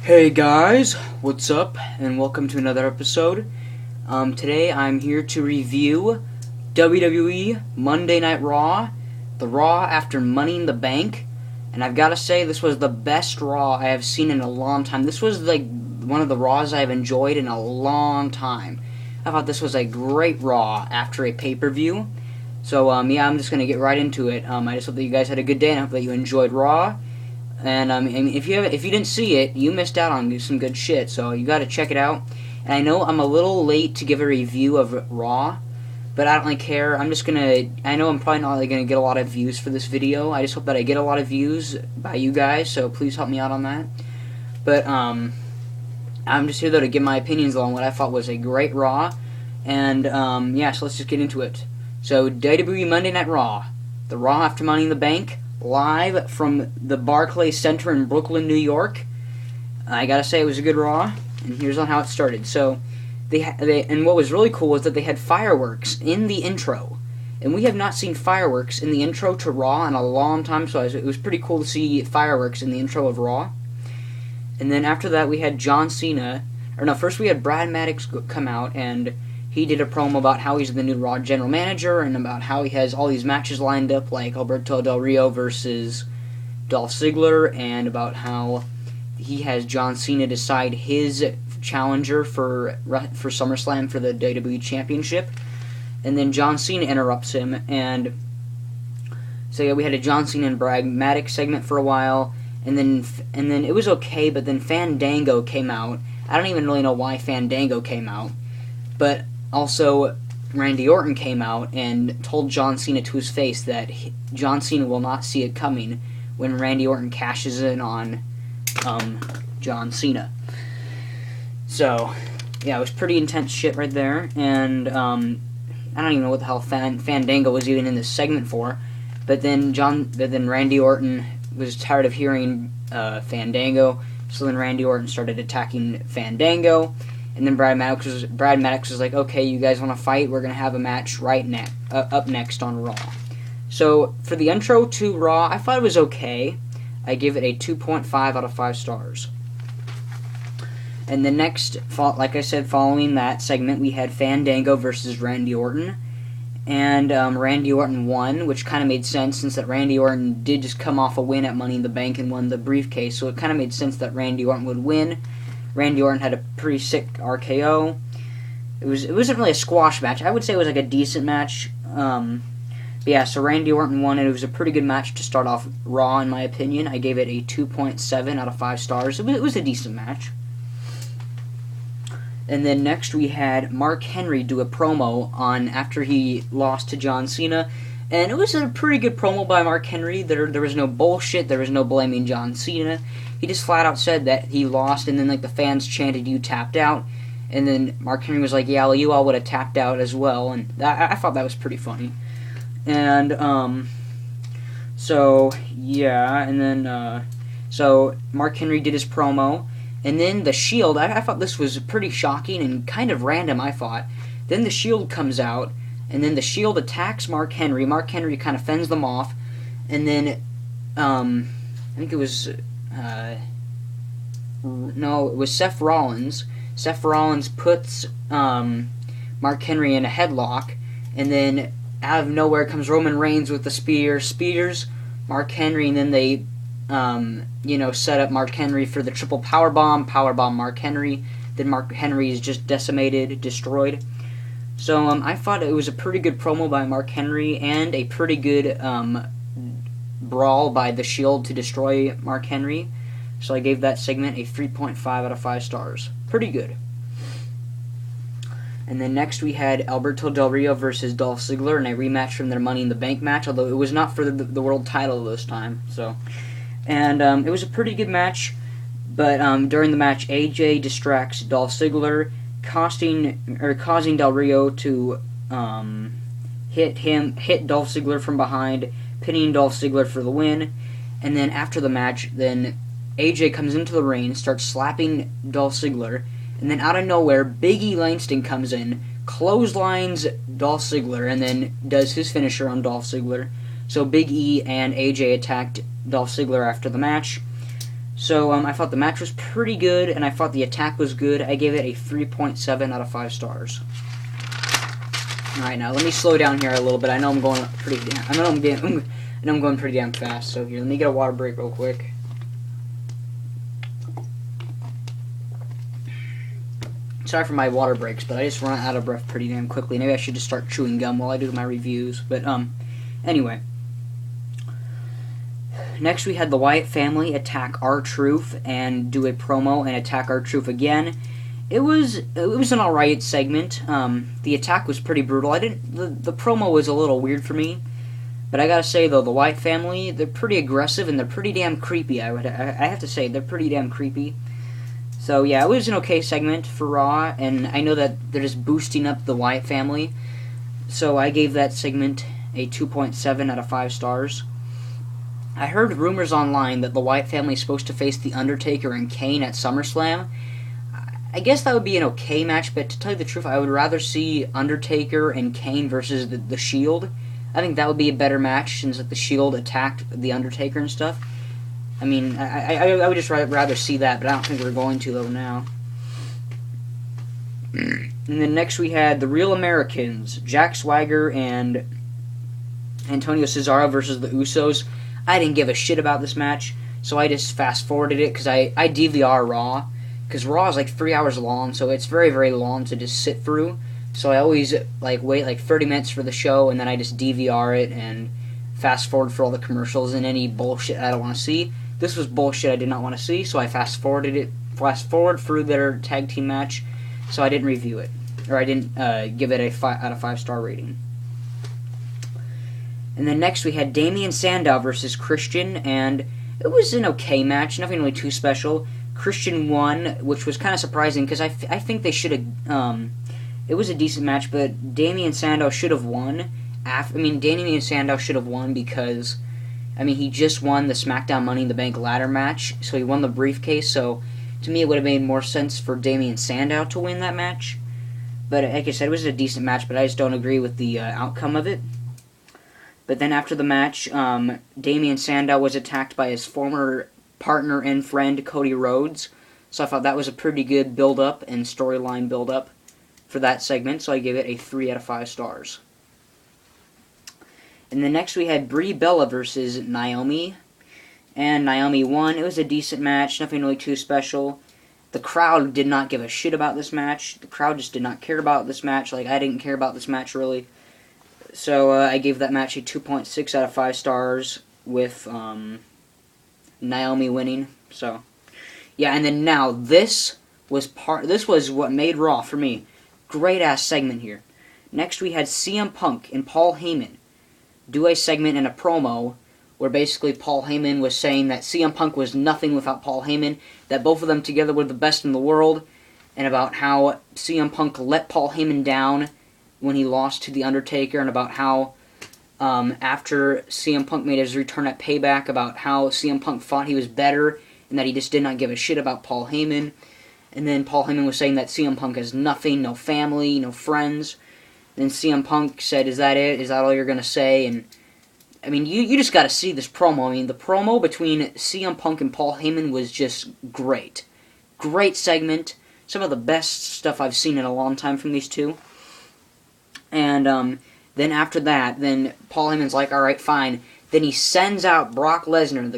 Hey guys, what's up, and welcome to another episode. Today I'm here to review WWE Monday Night Raw, the Raw after Money in the Bank, and I've got to say this was the best Raw I have seen in a long time. This was like one of the Raws I've enjoyed in a long time. I thought this was a great Raw after a pay-per-view. So yeah, I'm just going to get right into it. I just hope that you guys had a good day, and I hope that you enjoyed Raw. And if you didn't see it, you missed out on some good shit. So you got to check it out. And I know I'm a little late to give a review of Raw, but I don't really care. I'm just gonna. I know I'm probably not really gonna get a lot of views for this video. I just hope that I get a lot of views by you guys. So please help me out on that. But I'm just here though to give my opinions on what I thought was a great Raw. And yeah, so let's just get into it. So WWE Monday Night Raw, the Raw after Money in the Bank. Live from the Barclays Center in Brooklyn, New York. I gotta say it was a good Raw, and here's on how it started. So, and what was really cool was that they had fireworks in the intro, and we have not seen fireworks in the intro to Raw in a long time. So it was pretty cool to see fireworks in the intro of Raw. And then after that, we had John Cena. Or no, first we had Brad Maddox come out, and he did a promo about how he's the new Raw general manager and about how he has all these matches lined up, like Alberto Del Rio versus Dolph Ziggler, and about how he has John Cena decide his challenger for SummerSlam for the WWE Championship. And then John Cena interrupts him, and so yeah, we had a John Cena and Brad Maddox segment for a while, and then it was okay, but then Fandango came out. I don't even really know why Fandango came out, but also, Randy Orton came out and told John Cena to his face that John Cena will not see it coming when Randy Orton cashes in on John Cena. So, yeah, it was pretty intense shit right there, and I don't even know what the hell Fandango was even in this segment for, but then Randy Orton was tired of hearing Fandango, so then Randy Orton started attacking Fandango. And then Brad Maddox was like, okay, you guys want to fight? We're going to have a match up next on Raw. So, for the intro to Raw, I thought it was okay. I give it a 2.5 out of 5 stars. And the next, like I said, following that segment, we had Fandango versus Randy Orton. And Randy Orton won, which kind of made sense since that Randy Orton did just come off a win at Money in the Bank and won the briefcase. So it kind of made sense that Randy Orton would win. Randy Orton had a pretty sick RKO. It wasn't really a squash match. I would say it was like a decent match. But yeah, so Randy Orton won, and it was a pretty good match to start off Raw, in my opinion. I gave it a 2.7 out of 5 stars. It was a decent match. And then next we had Mark Henry do a promo on after he lost to John Cena. And it was a pretty good promo by Mark Henry. There was no bullshit. There was no blaming John Cena. He just flat out said that he lost, and then like the fans chanted, "You tapped out," and then Mark Henry was like, "Yeah, well, you all would have tapped out as well," and I thought that was pretty funny. And so yeah, and then so Mark Henry did his promo, and then the Shield. I thought this was pretty shocking and kind of random. I thought. Then the Shield comes out, and then the Shield attacks Mark Henry. Mark Henry kind of fends them off, and then I think it was. No, it was Seth Rollins. Seth Rollins puts Mark Henry in a headlock, and then out of nowhere comes Roman Reigns with the spears Mark Henry, and then they set up Mark Henry for the triple powerbomb Mark Henry. Then Mark Henry is just decimated, destroyed. So I thought it was a pretty good promo by Mark Henry and a pretty good brawl by the Shield to destroy Mark Henry. So I gave that segment a 3.5 out of 5 stars. Pretty good. And then next we had Alberto Del Rio versus Dolph Ziggler in a rematch from their Money in the Bank match, although it was not for the world title this time. And it was a pretty good match, but during the match, AJ distracts Dolph Ziggler, causing Del Rio to hit Dolph Ziggler from behind, pinning Dolph Ziggler for the win. And then after the match, then AJ comes into the ring, starts slapping Dolph Ziggler, and then out of nowhere, Big E Langston comes in, clotheslines Dolph Ziggler, and then does his finisher on Dolph Ziggler. So Big E and AJ attacked Dolph Ziggler after the match. So I thought the match was pretty good, and I thought the attack was good. I gave it a 3.7 out of 5 stars. All right, now let me slow down here a little bit. I know I'm going pretty damn. I know I'm going pretty damn fast. So here, let me get a water break real quick. Sorry for my water breaks, but I just run out of breath pretty damn quickly. Maybe I should just start chewing gum while I do my reviews. But anyway. Next, we had the Wyatt family attack R-Truth and do a promo and attack R-Truth again. It was an alright segment. The attack was pretty brutal. The promo was a little weird for me, but I gotta say though, the Wyatt family, they're pretty aggressive and they're pretty damn creepy. I have to say they're pretty damn creepy. So yeah, it was an okay segment for Raw, and I know that they're just boosting up the Wyatt family. So I gave that segment a 2.7 out of 5 stars. I heard rumors online that the Wyatt family is supposed to face The Undertaker and Kane at SummerSlam. I guess that would be an okay match, but to tell you the truth, I would rather see Undertaker and Kane versus the Shield. I think that would be a better match since the Shield attacked The Undertaker and stuff. I mean, I would just rather see that, but I don't think we're going to, though, now. And then next we had the Real Americans, Jack Swagger and Antonio Cesaro versus the Usos. I didn't give a shit about this match, so I just fast-forwarded it, because I DVR Raw, because Raw is like 3 hours long, so it's very, very long to just sit through. So I always wait 30 minutes for the show, and then I just DVR it and fast-forward for all the commercials and any bullshit I don't want to see. This was bullshit I did not want to see, so I fast-forward through their tag team match, so I didn't review it, or I didn't give it a 5 out of 5 star rating. And then next we had Damien Sandow versus Christian, and it was an okay match, nothing really too special. Christian won, which was kind of surprising, because I think they should have... it was a decent match, but Damien Sandow should have won. Damien Sandow should have won because, he just won the SmackDown Money in the Bank ladder match, so he won the briefcase, so to me it would have made more sense for Damien Sandow to win that match. But like I said, it was a decent match, but I just don't agree with the outcome of it. But then after the match, Damien Sandow was attacked by his former partner and friend, Cody Rhodes. So I thought that was a pretty good build-up and storyline build-up for that segment, so I gave it a 3 out of 5 stars. And then next we had Brie Bella versus Naomi. And Naomi won. It was a decent match, nothing really too special. The crowd did not give a shit about this match. The crowd just did not care about this match. I didn't care about this match, really. So I gave that match a 2.6 out of 5 stars with Naomi winning. So yeah, and then now this was what made Raw for me. Great ass segment here. Next we had CM Punk and Paul Heyman do a segment and a promo where basically Paul Heyman was saying that CM Punk was nothing without Paul Heyman, that both of them together were the best in the world, and about how CM Punk let Paul Heyman down when he lost to The Undertaker, and about how after CM Punk made his return at Payback, about how CM Punk thought he was better and that he just did not give a shit about Paul Heyman. And then Paul Heyman was saying that CM Punk has nothing, no family, no friends. Then CM Punk said, "Is that it? Is that all you're going to say?" And you just got to see this promo. The promo between CM Punk and Paul Heyman was just great. Great segment. Some of the best stuff I've seen in a long time from these two. And then after that, then Paul Heyman's like, "All right, fine." Then he sends out Brock Lesnar,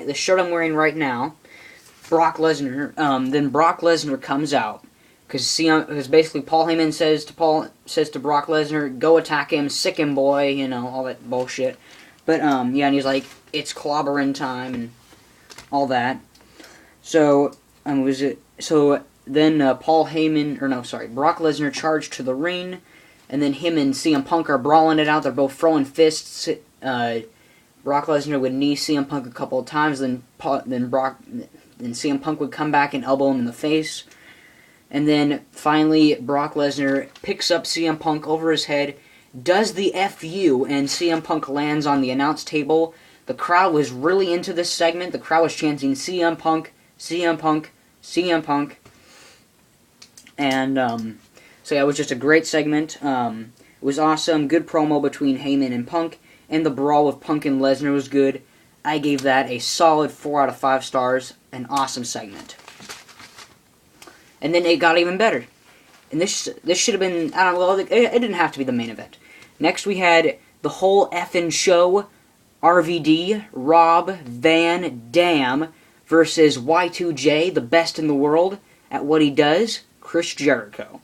the shirt I'm wearing right now. Brock Lesnar. Then Brock Lesnar comes out because basically Paul Heyman says to Brock Lesnar, "Go attack him, sick him, boy," all that bullshit. But and he's like, "It's clobbering time," and all that. So then Brock Lesnar charged to the ring. And then him and CM Punk are brawling it out. They're both throwing fists. Brock Lesnar would knee CM Punk a couple of times. Then CM Punk would come back and elbow him in the face. And then finally, Brock Lesnar picks up CM Punk over his head, does the FU, and CM Punk lands on the announce table. The crowd was really into this segment. The crowd was chanting CM Punk, CM Punk, CM Punk. And so yeah, it was just a great segment. It was awesome. Good promo between Heyman and Punk. And the brawl with Punk and Lesnar was good. I gave that a solid 4 out of 5 stars. An awesome segment. And then it got even better. And this should have been, I don't know, well, it didn't have to be the main event. Next we had the whole effing show, RVD, Rob Van Dam, versus Y2J, the best in the world at what he does, Chris Jericho.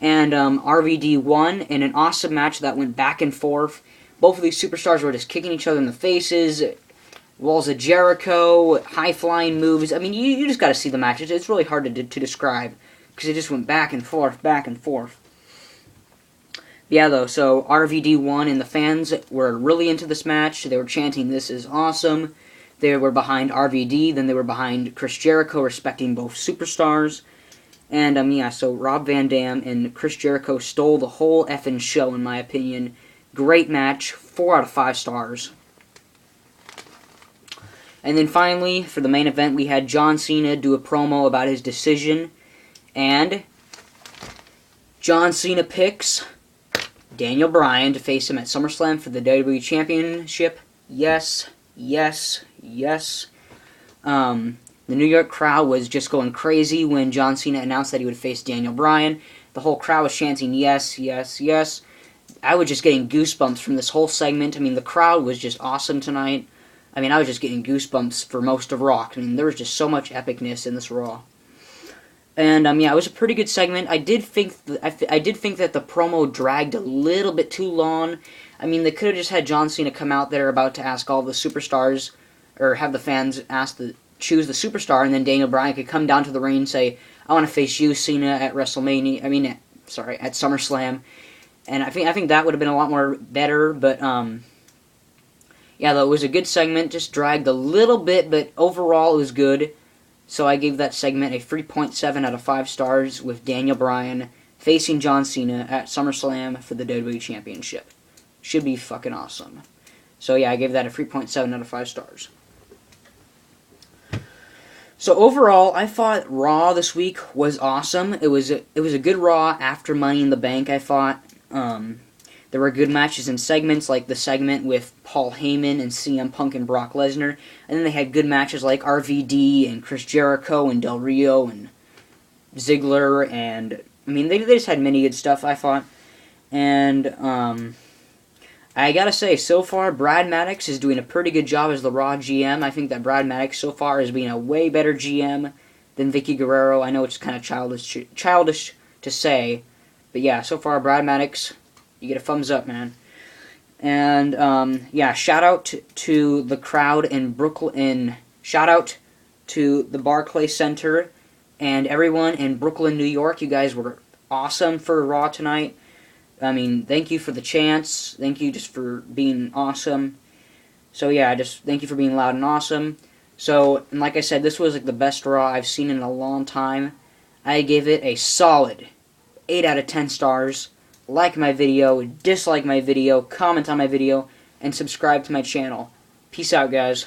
And RVD won in an awesome match that went back and forth. Both of these superstars were just kicking each other in the faces, walls of Jericho, high-flying moves. I mean, you just got to see the match. It's really hard to describe, because it just went back and forth, back and forth. Yeah, though, so RVD won, and the fans were really into this match. They were chanting, "This is awesome." They were behind RVD, then they were behind Chris Jericho, respecting both superstars. And, yeah, so Rob Van Dam and Chris Jericho stole the whole effing show, in my opinion. Great match, 4 out of 5 stars. And then finally, for the main event, we had John Cena do a promo about his decision. And John Cena picks Daniel Bryan to face him at SummerSlam for the WWE Championship. Yes, yes, yes. The New York crowd was just going crazy when John Cena announced that he would face Daniel Bryan. The whole crowd was chanting, yes, yes, yes. I was just getting goosebumps from this whole segment. I mean, the crowd was just awesome tonight. I mean, I was just getting goosebumps for most of Raw. I mean, there was just so much epicness in this Raw. And, yeah, it was a pretty good segment. I did think that the promo dragged a little bit too long. I mean, they could have just had John Cena come out there about to ask all the superstars, or have the fans choose the superstar, and then Daniel Bryan could come down to the ring and say, "I want to face you, Cena, at WrestleMania." At SummerSlam. And I think that would have been a lot more better. But yeah, though it was a good segment. Just dragged a little bit, but overall it was good. So I gave that segment a 3.7 out of 5 stars, with Daniel Bryan facing John Cena at SummerSlam for the WWE Championship. Should be fucking awesome. So yeah, I gave that a 3.7 out of 5 stars. So overall, I thought Raw this week was awesome. It was a good Raw after Money in the Bank, I thought. There were good matches and segments, like the segment with Paul Heyman and CM Punk and Brock Lesnar. And then they had good matches like RVD and Chris Jericho and Del Rio and Ziggler. And, I mean, they just had many good stuff, I thought. And, I gotta say, so far, Brad Maddox is doing a pretty good job as the Raw GM. I think that Brad Maddox so far is being a way better GM than Vicky Guerrero. I know it's kind of childish to say, but yeah, so far, Brad Maddox, you get a thumbs up, man. And, yeah, shout out to the crowd in Brooklyn, shout out to the Barclays Center and everyone in Brooklyn, New York. You guys were awesome for Raw tonight. I mean, thank you for the chance. Thank you just for being awesome. So yeah, just thank you for being loud and awesome. So, and like I said, this was like the best Raw I've seen in a long time. I gave it a solid 8 out of 10 stars. Like my video, dislike my video, comment on my video, and subscribe to my channel. Peace out, guys.